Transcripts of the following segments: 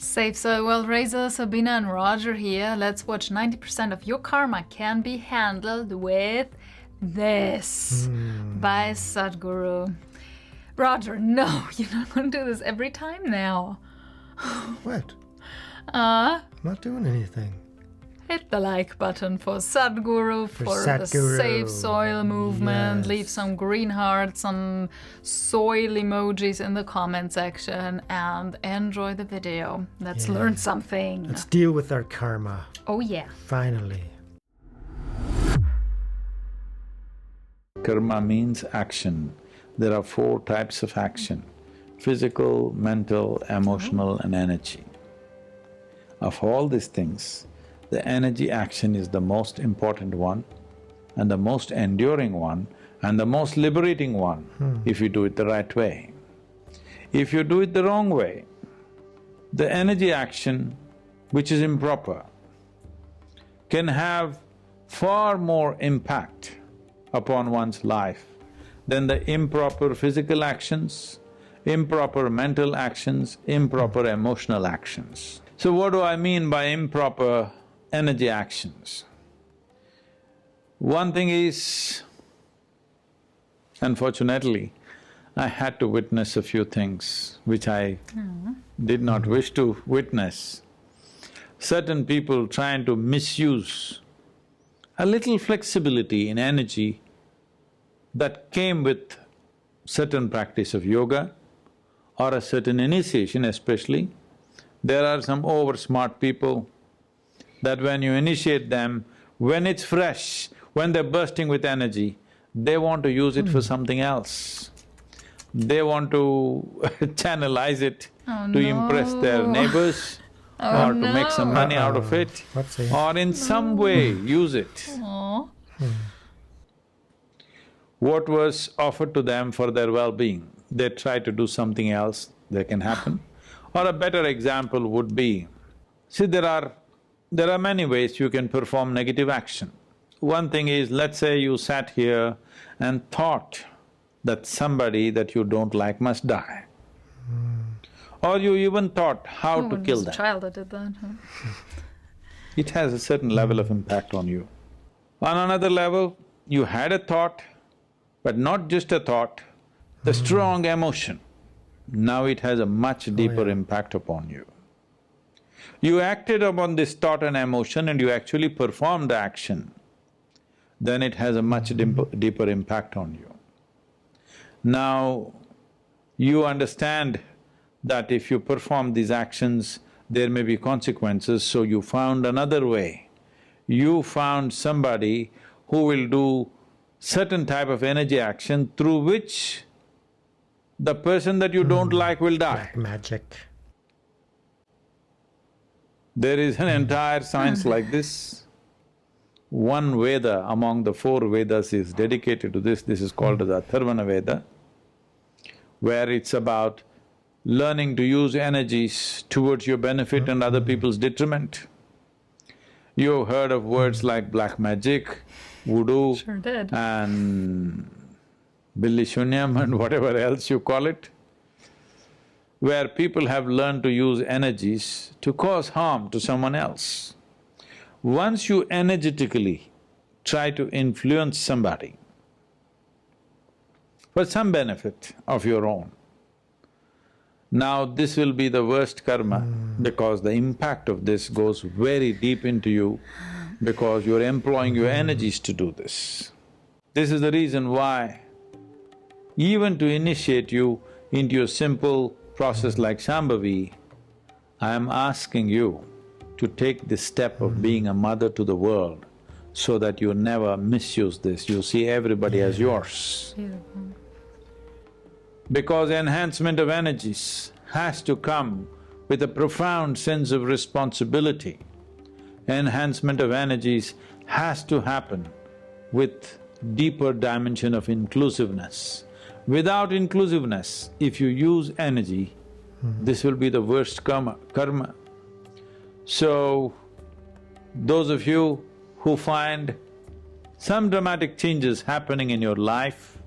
Safe Soil World Raiser, Sabine and Roger here. Let's watch 90% of your karma can be handled with this by Sadhguru. Roger, no, you're not going to do this every time now. What? I'm not doing anything. Hit the like button for Sadhguru, for the Safe Soil movement. Yes. Leave some green hearts, some soil emojis in the comment section, and enjoy the video. Let's learn something. Let's deal with our karma. Oh yeah. Finally. Karma means action. There are 4 types of action: physical, mental, emotional and energy. Of all these things, the energy action is the most important one and the most enduring one and the most liberating one if you do it the right way. If you do it the wrong way, the energy action, which is improper, can have far more impact upon one's life than the improper physical actions, improper mental actions, improper emotional actions. So what do I mean by improper energy actions? One thing is, unfortunately, I had to witness a few things which I did not wish to witness. Certain people trying to misuse a little flexibility in energy that came with certain practice of yoga or a certain initiation especially. There are some over-smart people that when you initiate them, when it's fresh, when they're bursting with energy, they want to use it for something else. They want to channelize it to impress their neighbors or to make some money out of it or in some way use it. What was offered to them for their well-being, they try to do something else that can happen. Or a better example would be, see there are many ways you can perform negative action. One thing is, let's say you sat here and thought that somebody that you don't like must die. Or you even thought how to kill them. As a child I did that, It has a certain level of impact on you. On another level, you had a thought, but not just a thought, the strong emotion. Now it has a much deeper impact upon you. You acted upon this thought and emotion and you actually performed the action, then it has a much deeper impact on you. Now, you understand that if you perform these actions, there may be consequences, so you found another way. You found somebody who will do certain type of energy action through which the person that you don't like will die. Black magic. There is an entire science like this. One Veda among the 4 Vedas is dedicated to this is called as Atharvana Veda, where it's about learning to use energies towards your benefit and other people's detriment. You've heard of words like black magic, voodoo, Sure did. and Billi Shunyam and whatever else you call it, where people have learned to use energies to cause harm to someone else. Once you energetically try to influence somebody for some benefit of your own, now this will be the worst karma because the impact of this goes very deep into you because you're employing your energies to do this. This is the reason why even to initiate you into a simple process like Shambhavi, I am asking you to take this step of being a mother to the world so that you never misuse this, you see everybody as yours. Beautiful. Because enhancement of energies has to come with a profound sense of responsibility. Enhancement of energies has to happen with deeper dimension of inclusiveness. Without inclusiveness, if you use energy, this will be the worst karma. So, those of you who find some dramatic changes happening in your life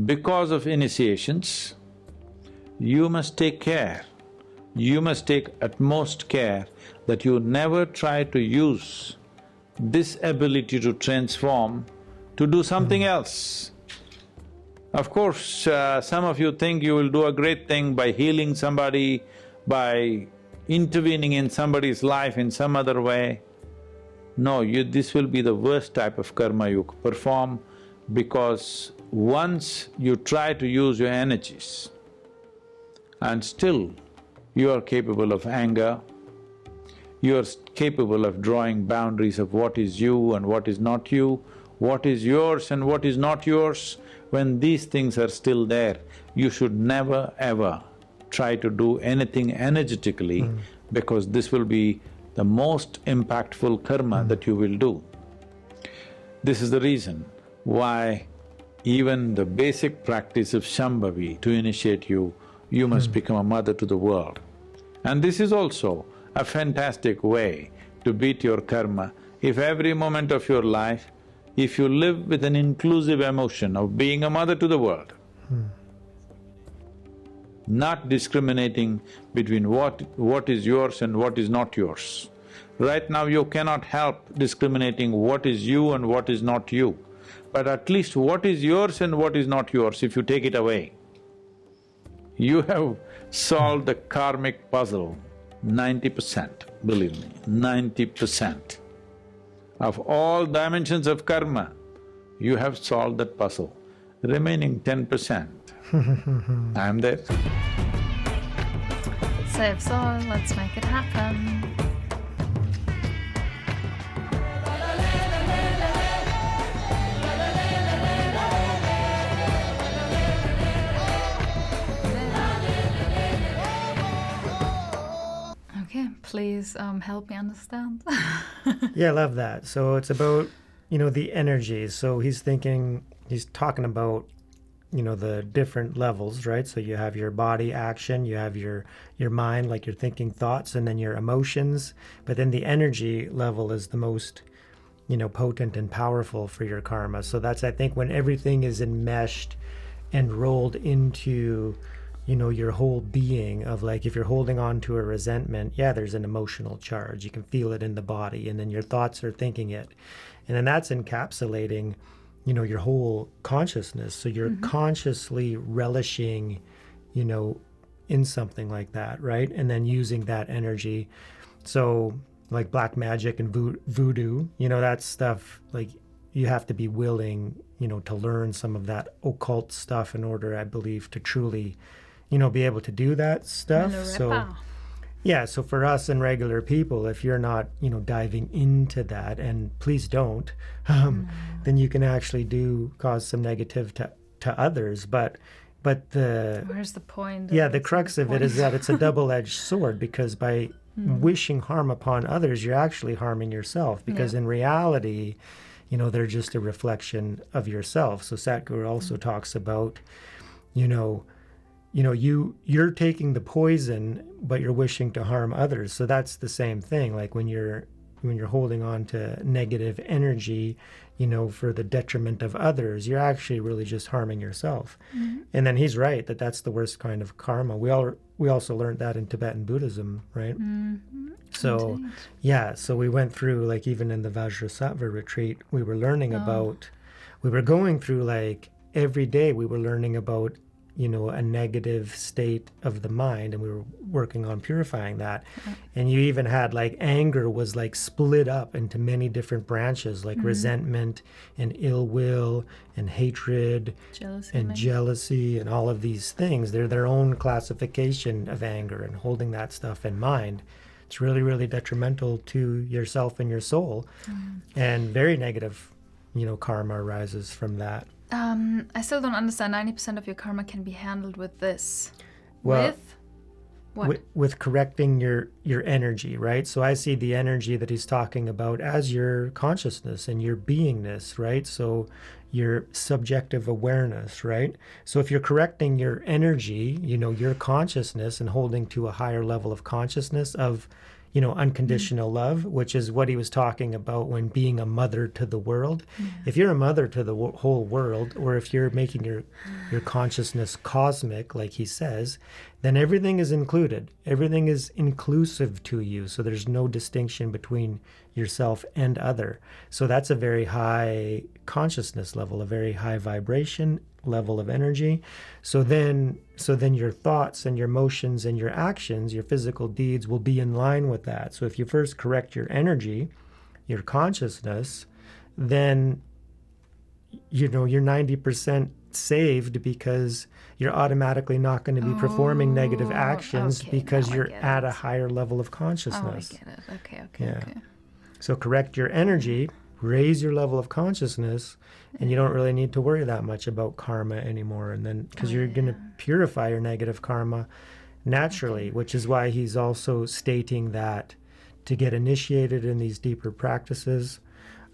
because of initiations, you must take care. you must take utmost care that you never try to use this ability to transform to do something else. Of course, some of you think you will do a great thing by healing somebody, by intervening in somebody's life in some other way. No, this will be the worst type of karma you perform, because once you try to use your energies and still you are capable of anger, you are capable of drawing boundaries of what is you and what is not you, what is yours and what is not yours. When these things are still there, you should never ever try to do anything energetically, because this will be the most impactful karma that you will do. This is the reason why even the basic practice of Shambhavi, to initiate you, you must become a mother to the world. And this is also a fantastic way to beat your karma. If every moment of your life, if you live with an inclusive emotion of being a mother to the world, not discriminating between what is yours and what is not yours. Right now you cannot help discriminating what is you and what is not you, but at least what is yours and what is not yours, if you take it away, you have solved the karmic puzzle 90%, believe me, 90%. Of all dimensions of karma, you have solved that puzzle. Remaining 10%, I am there. Save soil, let's make it happen. Okay, please help me understand. Yeah, I love that. So it's about, the energies. So he's talking about, the different levels, right? So you have your body action, you have your mind, like your thinking thoughts, and then your emotions. But then the energy level is the most, potent and powerful for your karma. So that's, I think, when everything is enmeshed and rolled into, your whole being of, like, if you're holding on to a resentment, yeah, there's an emotional charge. You can feel it in the body, and then your thoughts are thinking it. And then that's encapsulating, your whole consciousness. So you're consciously relishing, in something like that, right? And then using that energy. So like black magic and voodoo, that stuff, like, you have to be willing, to learn some of that occult stuff in order, I believe, to truly, be able to do that stuff. So yeah, so for us and regular people, if you're not, diving into that, and please don't, then you can actually cause some negative to others. But where's the point? Yeah, the crux of it is that it's a double-edged sword, because by wishing harm upon others, you're actually harming yourself, because in reality, they're just a reflection of yourself. So Sadhguru also talks about, you're taking the poison, but you're wishing to harm others. So that's the same thing. Like when you're holding on to negative energy, for the detriment of others, you're actually really just harming yourself. And then he's right that that's the worst kind of karma. We also learned that in Tibetan Buddhism, right? So indeed. Yeah, so we went through, like, even in the Vajrasattva retreat, we were learning about, we were going through, like, every day we were learning about, a negative state of the mind, and we were working on purifying that. And you even had, like, anger was, like, split up into many different branches, like resentment and ill will and hatred, jealousy and all of these things. They're their own classification of anger, and holding that stuff in mind, it's really, really detrimental to yourself and your soul. And very negative, karma arises from that. I still don't understand. 90% of your karma can be handled with this. Well, with what? With correcting your energy, right? So I see the energy that he's talking about as your consciousness and your beingness, right? So your subjective awareness, right? So if you're correcting your energy, your consciousness, and holding to a higher level of consciousness of, unconditional love, which is what he was talking about when being a mother to the world. If you're a mother to the whole world, or if you're making your consciousness cosmic, like he says, then everything is included. Everything is inclusive to you. So there's no distinction between yourself and other. So that's a very high consciousness level, a very high vibration level of energy. So then your thoughts and your emotions and your actions, your physical deeds, will be in line with that. So if you first correct your energy, your consciousness, then you're 90% saved, because you're automatically not going to be performing negative actions, because you're at a higher level of consciousness. Oh, I get it. Okay. So correct your energy, raise your level of consciousness, and you don't really need to worry that much about karma anymore. And then, because you're going to purify your negative karma naturally, which is why he's also stating that to get initiated in these deeper practices,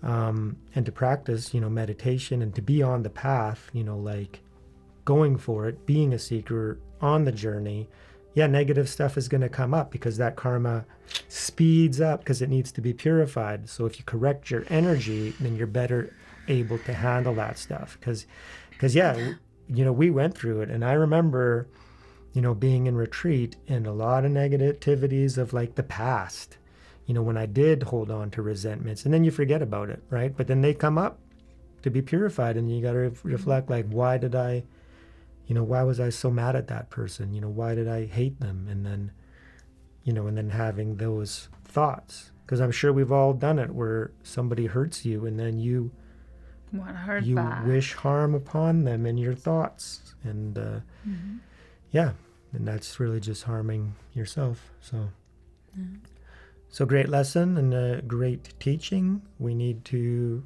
and to practice, meditation, and to be on the path, like going for it, being a seeker on the journey, negative stuff is going to come up, because that karma speeds up because it needs to be purified. So if you correct your energy, then you're better able to handle that stuff. Because we went through it, and I remember, being in retreat and a lot of negativities of like the past, when I did hold on to resentments, and then you forget about it, right? But then they come up to be purified, and you got to reflect, like, why was I so mad at that person? Why did I hate them? And then, and then having those thoughts, because I'm sure we've all done it, where somebody hurts you, and then you wish harm upon them in your thoughts, and and that's really just harming yourself. So, so great lesson and a great teaching. We need to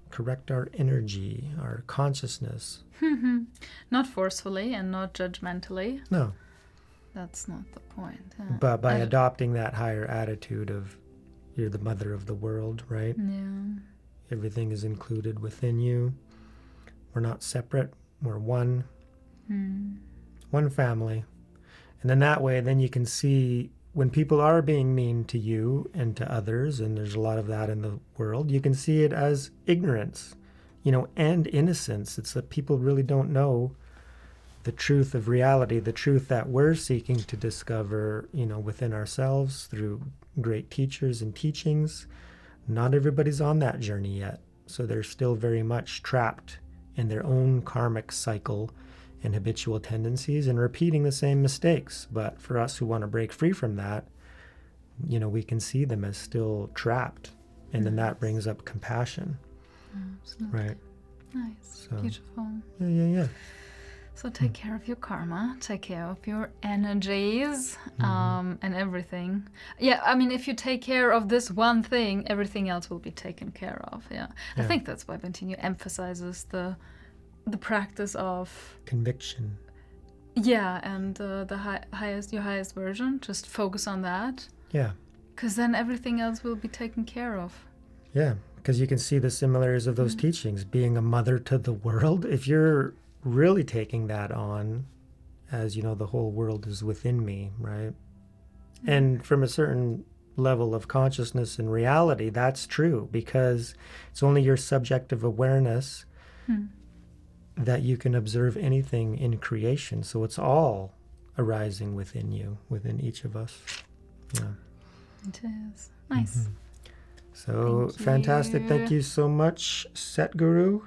correct our energy, our consciousness. Not forcefully and not judgmentally. No. That's not the point. But by adopting that higher attitude of you're the mother of the world, right? Yeah. Everything is included within you. We're not separate. We're one. One family. And then that way, then you can see when people are being mean to you and to others, and there's a lot of that in the world, you can see it as ignorance, and innocence. It's that people really don't know the truth of reality, the truth that we're seeking to discover, within ourselves through great teachers and teachings. Not everybody's on that journey yet. So they're still very much trapped in their own karmic cycle and habitual tendencies and repeating the same mistakes. But for us who want to break free from that, we can see them as still trapped. And then that brings up compassion. Absolutely. Right. Nice. So, beautiful. Yeah. So take care of your karma, take care of your energies, and everything. Yeah, I mean, if you take care of this one thing, everything else will be taken care of. Yeah. I think that's why Bentinho emphasizes the practice of conviction. Yeah, and your highest version. Just focus on that. Yeah. Because then everything else will be taken care of. Yeah, because you can see the similarities of those teachings. Being a mother to the world, if you're really taking that on as, the whole world is within me, right? And from a certain level of consciousness and reality, that's true, because it's only your subjective awareness that you can observe anything in creation. So it's all arising within you, within each of us. Yeah. It is. Nice. So fantastic. Thank you so much, Sadhguru.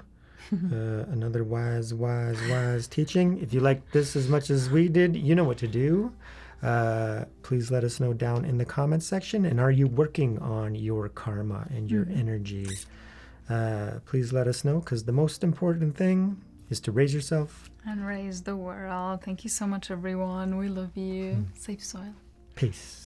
Another wise teaching. If you like this as much as we did, you know what to do. Please let us know down in the comments section. And are you working on your karma and your energy? Please let us know, because the most important thing is to raise yourself. And raise the world. Thank you so much, everyone. We love you. Safe soil. Peace.